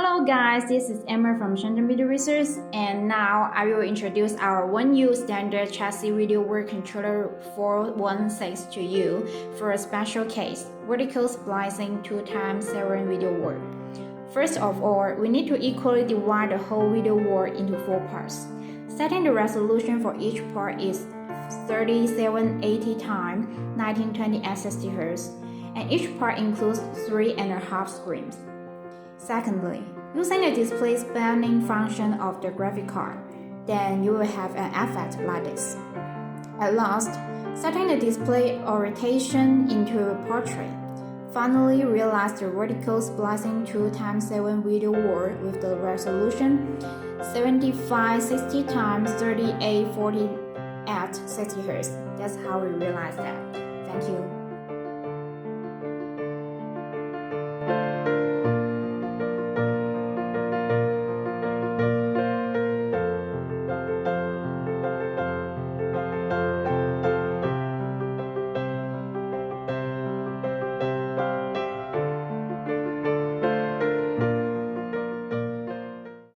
Hello guys, this is Emma from Shenzhen Bitvisus, and now I will introduce our 1U standard chassis video word controller 416 to you for a special case, vertical splicing 2x7 video word. First of all, we need to equally divide the whole video word into 4 parts. Setting the resolution for each part is 3780x1920 at 60Hz, and each part includes 3.5 screens. Secondly, using the display spanning function of the graphic card, then you will have an effect like this. At last, setting the display orientation into portrait. Finally, realize the vertical splicing 2x7 video word with the resolution 7560x3840 at 60Hz. That's how we realize that. Thank you.